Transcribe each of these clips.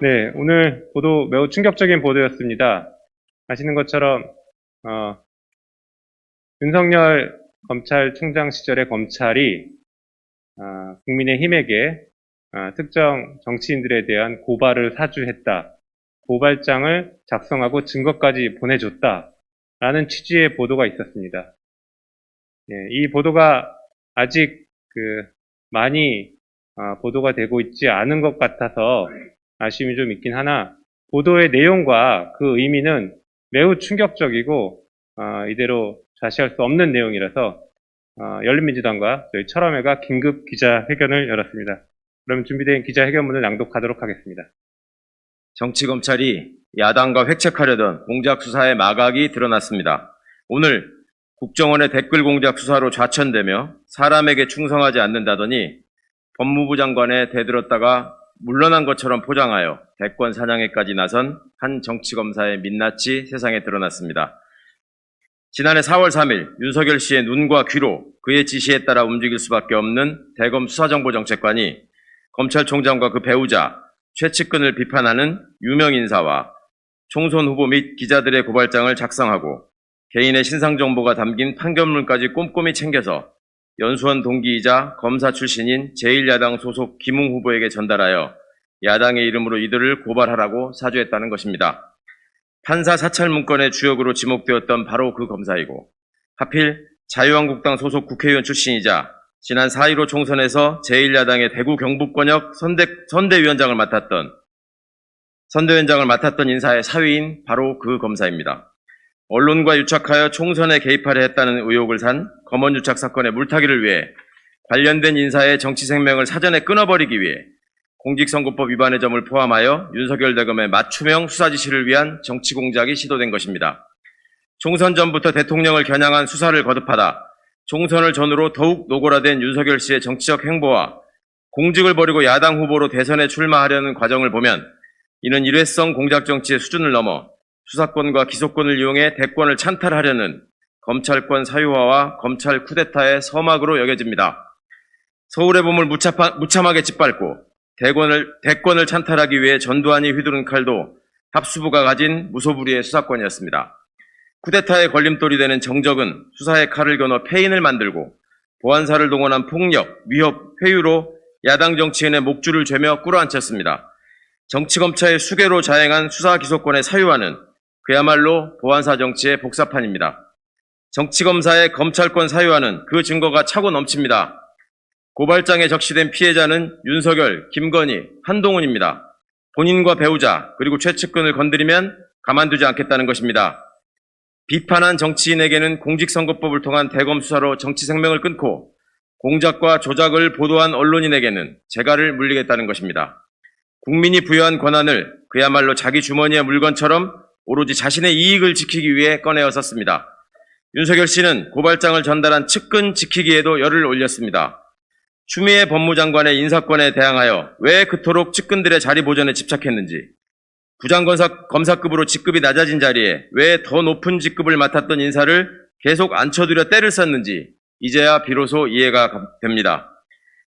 네, 오늘 보도 매우 충격적인 보도였습니다. 아시는 것처럼 윤석열 검찰총장 시절에 검찰이 국민의힘에게 특정 정치인들에 대한 고발을 사주했다. 고발장을 작성하고 증거까지 보내줬다라는 취지의 보도가 있었습니다. 이 보도가 아직 많이 보도가 되고 있지 않은 것 같아서 아쉬움이 좀 있긴 하나, 보도의 내용과 그 의미는 매우 충격적이고 이대로 좌시할 수 없는 내용이라서 열린민주당과 저희 철험회가 긴급 기자회견을 열었습니다. 그럼 준비된 기자회견문을 낭독하도록 하겠습니다. 정치검찰이 야당과 획책하려던 공작 수사의 마각이 드러났습니다. 오늘 국정원의 댓글 공작 수사로 좌천되며 사람에게 충성하지 않는다더니 법무부 장관에 대들었다가 물러난 것처럼 포장하여 대권 사냥에까지 나선 한 정치검사의 민낯이 세상에 드러났습니다. 지난해 4월 3일 윤석열 씨의 눈과 귀로 그의 지시에 따라 움직일 수밖에 없는 대검 수사정보정책관이 검찰총장과 그 배우자 최측근을 비판하는 유명 인사와 총선 후보 및 기자들의 고발장을 작성하고 개인의 신상 정보가 담긴 판결문까지 꼼꼼히 챙겨서 연수원 동기이자 검사 출신인 제1야당 소속 김웅 후보에게 전달하여 야당의 이름으로 이들을 고발하라고 사주했다는 것입니다. 판사 사찰 문건의 주역으로 지목되었던 바로 그 검사이고, 하필 자유한국당 소속 국회의원 출신이자 지난 4.15 총선에서 제1야당의 대구 경북권역 선대위원장을 맡았던 인사의 사위인 바로 그 검사입니다. 언론과 유착하여 총선에 개입하려 했다는 의혹을 산 검언유착 사건의 물타기를 위해 관련된 인사의 정치 생명을 사전에 끊어버리기 위해 공직선거법 위반의 점을 포함하여 윤석열 대검의 맞춤형 수사 지시를 위한 정치 공작이 시도된 것입니다. 총선 전부터 대통령을 겨냥한 수사를 거듭하다 총선을 전후로 더욱 노골화된 윤석열 씨의 정치적 행보와 공직을 버리고 야당 후보로 대선에 출마하려는 과정을 보면 이는 일회성 공작 정치의 수준을 넘어 수사권과 기소권을 이용해 대권을 찬탈하려는 검찰권 사유화와 검찰 쿠데타의 서막으로 여겨집니다. 서울의 봄을 무참하게 짓밟고 대권을 찬탈하기 위해 전두환이 휘두른 칼도 합수부가 가진 무소불위의 수사권이었습니다. 쿠데타의 걸림돌이 되는 정적은 수사의 칼을 겨눠 폐인을 만들고 보안사를 동원한 폭력, 위협, 회유로 야당 정치인의 목줄을 죄며 꿇어앉혔습니다. 정치검찰의 수괴로 자행한 수사 기소권의 사유화는 그야말로 보안사 정치의 복사판입니다. 정치검사의 검찰권 사유화는 그 증거가 차고 넘칩니다. 고발장에 적시된 피해자는 윤석열, 김건희, 한동훈입니다. 본인과 배우자 그리고 최측근을 건드리면 가만두지 않겠다는 것입니다. 비판한 정치인에게는 공직선거법을 통한 대검 수사로 정치 생명을 끊고 공작과 조작을 보도한 언론인에게는 재갈을 물리겠다는 것입니다. 국민이 부여한 권한을 그야말로 자기 주머니의 물건처럼 오로지 자신의 이익을 지키기 위해 꺼내어 썼습니다. 윤석열 씨는 고발장을 전달한 측근 지키기에도 열을 올렸습니다. 추미애 법무장관의 인사권에 대항하여 왜 그토록 측근들의 자리 보전에 집착했는지, 부장검사급으로 직급이 낮아진 자리에 왜 더 높은 직급을 맡았던 인사를 계속 앉혀두려 때를 썼는지 이제야 비로소 이해가 됩니다.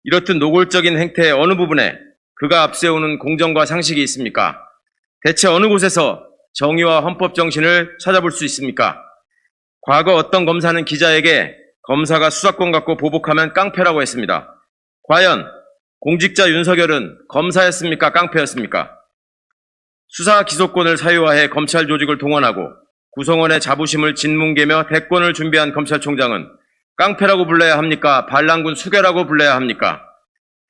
이렇듯 노골적인 행태의 어느 부분에 그가 앞세우는 공정과 상식이 있습니까? 대체 어느 곳에서 정의와 헌법 정신을 찾아볼 수 있습니까? 과거 어떤 검사는 기자에게 검사가 수사권 갖고 보복하면 깡패라고 했습니다. 과연 공직자 윤석열은 검사였습니까? 깡패였습니까? 수사 기소권을 사유화해 검찰 조직을 동원하고 구성원의 자부심을 짓뭉개며 대권을 준비한 검찰총장은 깡패라고 불러야 합니까? 반란군 수괴라고 불러야 합니까?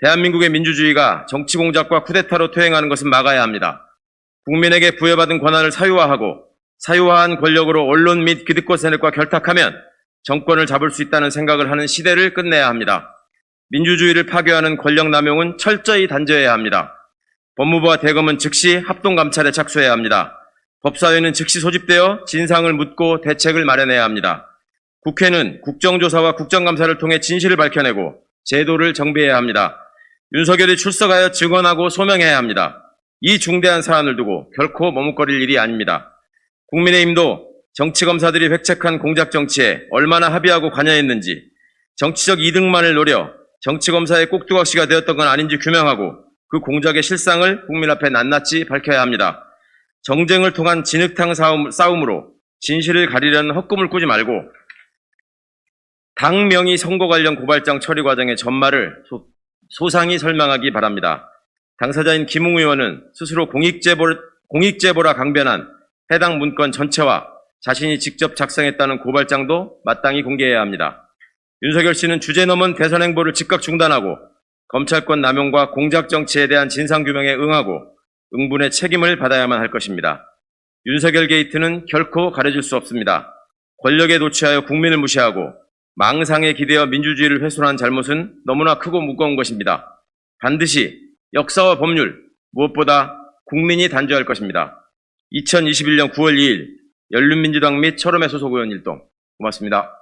대한민국의 민주주의가 정치 공작과 쿠데타로 퇴행하는 것은 막아야 합니다. 국민에게 부여받은 권한을 사유화하고 사유화한 권력으로 언론 및 기득권 세력과 결탁하면 정권을 잡을 수 있다는 생각을 하는 시대를 끝내야 합니다. 민주주의를 파괴하는 권력 남용은 철저히 단죄해야 합니다. 법무부와 대검은 즉시 합동감찰에 착수해야 합니다. 법사위는 즉시 소집되어 진상을 묻고 대책을 마련해야 합니다. 국회는 국정조사와 국정감사를 통해 진실을 밝혀내고 제도를 정비해야 합니다. 윤석열이 출석하여 증언하고 소명해야 합니다. 이 중대한 사안을 두고 결코 머뭇거릴 일이 아닙니다. 국민의힘도 정치검사들이 획책한 공작정치에 얼마나 합의하고 관여했는지, 정치적 이득만을 노려 정치검사의 꼭두각시가 되었던 건 아닌지 규명하고 그 공작의 실상을 국민 앞에 낱낱이 밝혀야 합니다. 정쟁을 통한 진흙탕 싸움으로 진실을 가리려는 헛꿈을 꾸지 말고 당 명의 선거 관련 고발장 처리 과정의 전말을 소상히 설명하기 바랍니다. 당사자인 김웅 의원은 스스로 공익제보라 강변한 해당 문건 전체와 자신이 직접 작성했다는 고발장도 마땅히 공개해야 합니다. 윤석열 씨는 주제 넘은 대선 행보를 즉각 중단하고 검찰권 남용과 공작 정치에 대한 진상규명에 응하고 응분의 책임을 받아야만 할 것입니다. 윤석열 게이트는 결코 가려질 수 없습니다. 권력에 노취하여 국민을 무시하고 망상에 기대어 민주주의를 훼손한 잘못은 너무나 크고 무거운 것입니다. 반드시 역사와 법률, 무엇보다 국민이 단죄할 것입니다. 2021년 9월 2일 열린민주당 및 철험회 소속 의원 일동 고맙습니다.